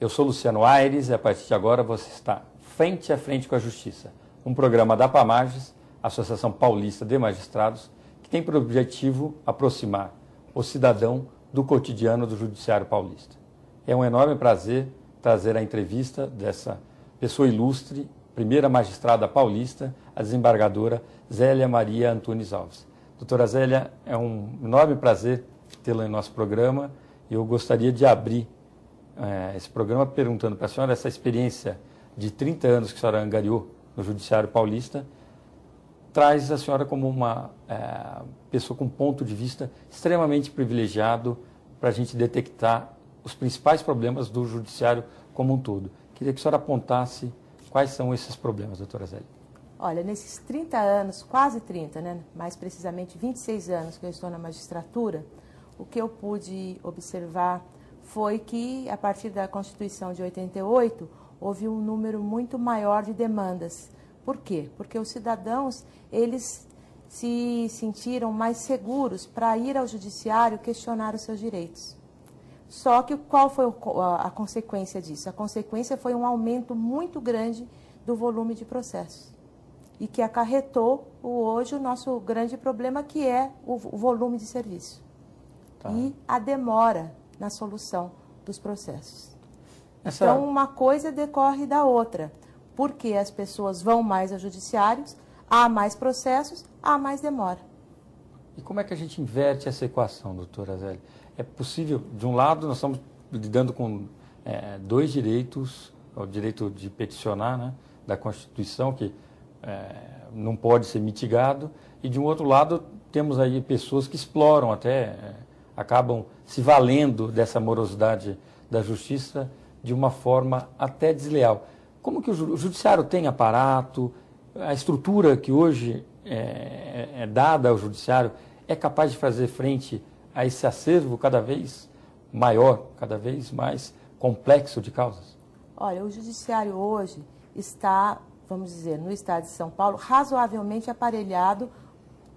Eu sou Luciano Aires e a partir de agora você está frente a frente com a Justiça, um programa da APAMAGES, Associação Paulista de Magistrados, que tem por objetivo aproximar o cidadão do cotidiano do Judiciário Paulista. É um enorme prazer trazer a entrevista dessa pessoa ilustre, primeira magistrada paulista, a desembargadora Zélia Maria Antunes Alves. Doutora Zélia, é um enorme prazer tê-la em nosso programa e eu gostaria de abrir esse programa perguntando para a senhora essa experiência de 30 anos que a senhora angariou no Judiciário Paulista, traz a senhora como uma pessoa com um ponto de vista extremamente privilegiado para a gente detectar os principais problemas do Judiciário como um todo. Queria que a senhora apontasse quais são esses problemas, doutora Zélia. Olha, nesses 30 anos, quase 30, né? Mais precisamente 26 anos que eu estou na magistratura, o que eu pude observar foi que, a partir da Constituição de 88, houve um número muito maior de demandas. Por quê? Porque os cidadãos, eles se sentiram mais seguros para ir ao judiciário questionar os seus direitos. Só que qual foi a consequência disso? A consequência foi um aumento muito grande do volume de processos e que acarretou hoje o nosso grande problema, que é o volume de serviço e a demora na solução dos processos. Então, uma coisa decorre da outra, porque as pessoas vão mais aos judiciários, há mais processos, há mais demora. E como é que a gente inverte essa equação, doutora Zélia? É possível, de um lado, nós estamos lidando com dois direitos, o direito de peticionar, né, da Constituição, que não pode ser mitigado, e de um outro lado temos aí pessoas que exploram até, acabam se valendo dessa morosidade da Justiça de uma forma até desleal. Como que o Judiciário tem aparato, a estrutura que hoje é dada ao Judiciário é capaz de fazer frente a esse acervo cada vez maior, cada vez mais complexo de causas? Olha, o Judiciário hoje está, vamos dizer, no estado de São Paulo, razoavelmente aparelhado,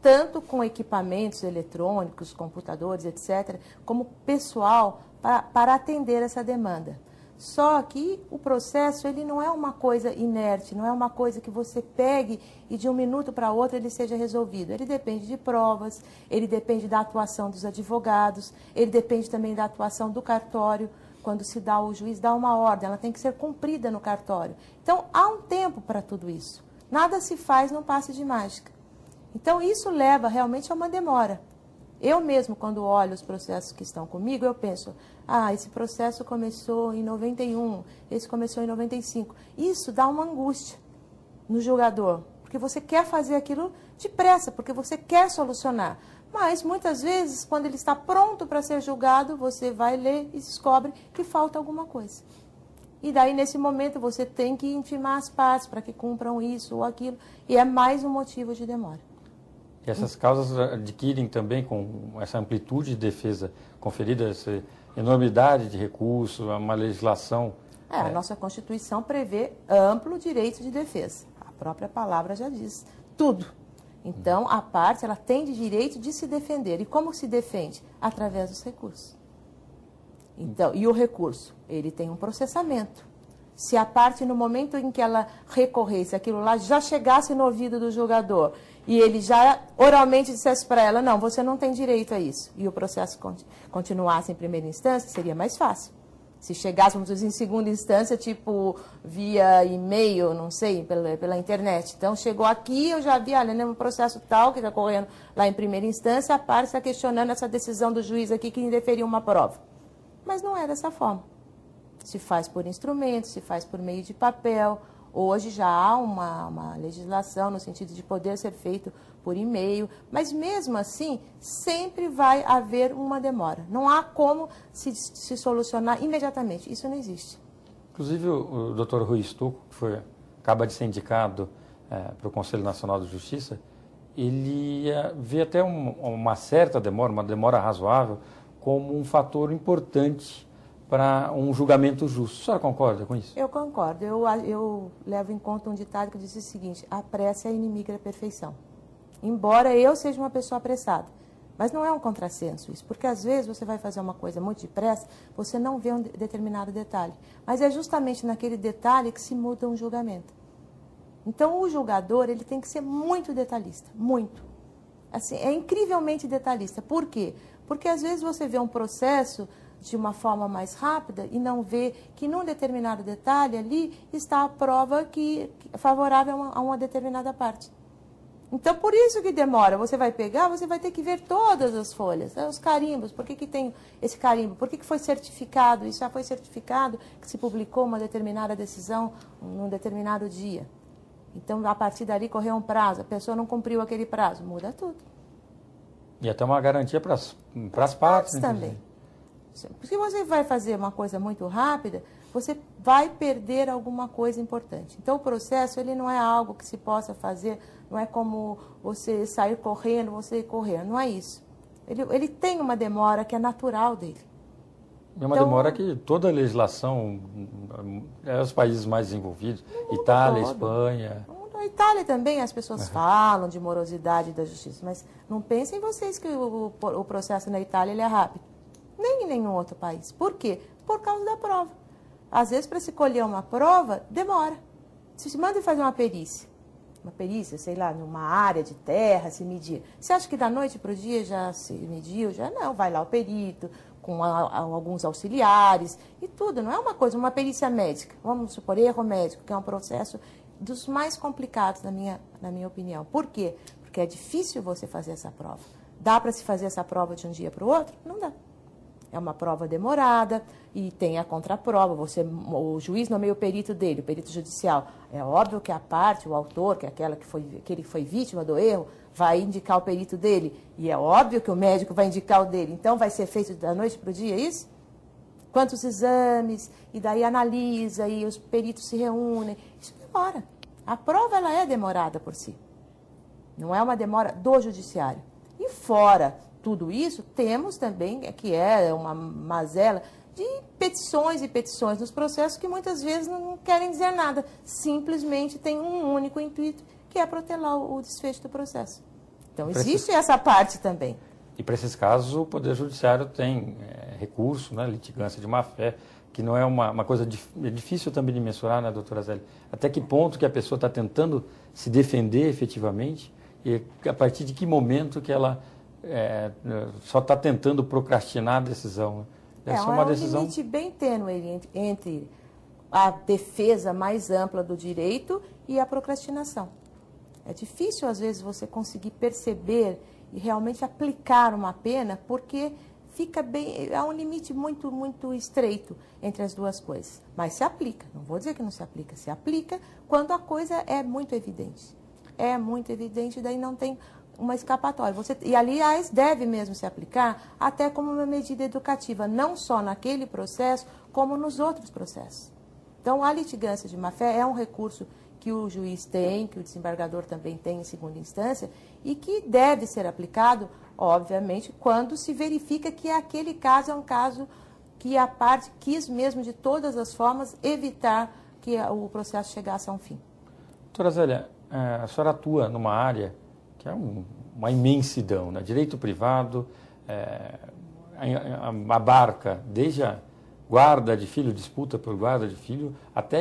tanto com equipamentos eletrônicos, computadores, etc., como pessoal para atender essa demanda. Só que o processo, ele não é uma coisa inerte, não é uma coisa que você pegue e de um minuto para outro ele seja resolvido. Ele depende de provas, ele depende da atuação dos advogados, ele depende também da atuação do cartório. Quando o juiz dá uma ordem, ela tem que ser cumprida no cartório. Então, há um tempo para tudo isso. Nada se faz num passe de mágica. Então, isso leva realmente a uma demora. Eu mesmo, quando olho os processos que estão comigo, eu penso, esse processo começou em 91, esse começou em 95. Isso dá uma angústia no julgador, porque você quer fazer aquilo depressa, porque você quer solucionar. Mas, muitas vezes, quando ele está pronto para ser julgado, você vai ler e descobre que falta alguma coisa. E daí, nesse momento, você tem que intimar as partes para que cumpram isso ou aquilo, e é mais um motivo de demora. E essas causas adquirem também, com essa amplitude de defesa conferida, essa enormidade de recursos, uma legislação... A nossa Constituição prevê amplo direito de defesa. A própria palavra já diz tudo. Então, a parte, ela tem de direito de se defender. E como se defende? Através dos recursos. Então, e o recurso? Ele tem um processamento. Se a parte, no momento em que ela recorresse, aquilo lá já chegasse no ouvido do julgador e ele já oralmente dissesse para ela, não, você não tem direito a isso, e o processo continuasse em primeira instância, seria mais fácil. Se chegássemos em segunda instância, tipo via e-mail, não sei, pela internet. Então, chegou aqui, eu já vi, olha, um processo tal que está correndo lá em primeira instância, a parte está questionando essa decisão do juiz aqui que indeferiu uma prova. Mas não é dessa forma. Se faz por instrumento, se faz por meio de papel. Hoje já há uma legislação no sentido de poder ser feito por e-mail, mas mesmo assim sempre vai haver uma demora. Não há como se solucionar imediatamente, isso não existe. Inclusive o Dr. Rui Stucco, que acaba de ser indicado para o Conselho Nacional de Justiça, ele vê até uma certa demora, uma demora razoável, como um fator importante para um julgamento justo. A senhora concorda com isso? Eu concordo. Eu levo em conta um ditado que diz o seguinte, a pressa é inimiga da perfeição. Embora eu seja uma pessoa apressada, Mas não é um contrassenso isso, porque às vezes você vai fazer uma coisa muito depressa, você não vê um determinado detalhe. Mas é justamente naquele detalhe que se muda um julgamento. Então o julgador, ele tem que ser muito detalhista, muito. Assim, é incrivelmente detalhista. Por quê? Porque às vezes você vê um processo de uma forma mais rápida e não vê que num determinado detalhe ali está a prova que é favorável a uma determinada parte. Então, por isso que demora. Você vai pegar, você vai ter que ver todas as folhas, os carimbos. Por que tem esse carimbo? Por que foi certificado? Isso já foi certificado que se publicou uma determinada decisão num determinado dia. Então, a partir dali, correu um prazo. A pessoa não cumpriu aquele prazo. Muda tudo. E até uma garantia para as partes também. Se você vai fazer uma coisa muito rápida, você vai perder alguma coisa importante. Então, o processo, ele não é algo que se possa fazer, não é como você sair correndo, você correr, não é isso. Ele tem uma demora que é natural dele. É uma demora que toda a legislação, os países mais desenvolvidos, Itália, todo. Espanha... Na Itália também as pessoas falam de morosidade da justiça, mas não pensem vocês que o processo na Itália ele é rápido. Nem em nenhum outro país. Por quê? Por causa da prova. Às vezes, para se colher uma prova, demora. Se manda fazer uma perícia, sei lá, numa área de terra, se medir. Você acha que da noite para o dia já se mediu? Já não, vai lá o perito, com alguns auxiliares e tudo. Não é uma coisa, uma perícia médica. Vamos supor, erro médico, que é um processo dos mais complicados, na minha opinião. Por quê? Porque é difícil você fazer essa prova. Dá para se fazer essa prova de um dia para o outro? Não dá. É uma prova demorada e tem a contraprova. O juiz nomeia o perito dele, o perito judicial. É óbvio que a parte, o autor, que é que ele foi vítima do erro, vai indicar o perito dele. E é óbvio que o médico vai indicar o dele. Então, vai ser feito da noite para o dia, isso? Quantos exames? E daí analisa, e os peritos se reúnem. Isso demora. A prova, ela é demorada por si. Não é uma demora do judiciário. E fora tudo isso, temos também, que é uma mazela, de petições e petições nos processos que muitas vezes não querem dizer nada. Simplesmente tem um único intuito, que é protelar o desfecho do processo. Então, existe essa parte também. E para esses casos, o Poder Judiciário tem recurso, né, litigância de má-fé, que não é uma coisa difícil também de mensurar, né, doutora Zélia? Até que ponto que a pessoa está tentando se defender efetivamente e a partir de que momento que ela só está tentando procrastinar a decisão. Deve ser uma decisão... um limite bem tênue entre a defesa mais ampla do direito e a procrastinação. É difícil, às vezes, você conseguir perceber e realmente aplicar uma pena, porque há um limite muito, muito estreito entre as duas coisas. Mas se aplica, não vou dizer que não se aplica, se aplica quando a coisa é muito evidente. É muito evidente, daí não tem uma escapatória. E, aliás, deve mesmo se aplicar até como uma medida educativa, não só naquele processo, como nos outros processos. Então, a litigância de má-fé é um recurso que o juiz tem, que o desembargador também tem em segunda instância, e que deve ser aplicado, obviamente, quando se verifica que aquele caso é um caso que a parte quis mesmo, de todas as formas, evitar que o processo chegasse a um fim. Doutora Zélia, a senhora atua numa área que é uma imensidão, né? Direito privado, abarca desde a guarda de filho, disputa por guarda de filho, até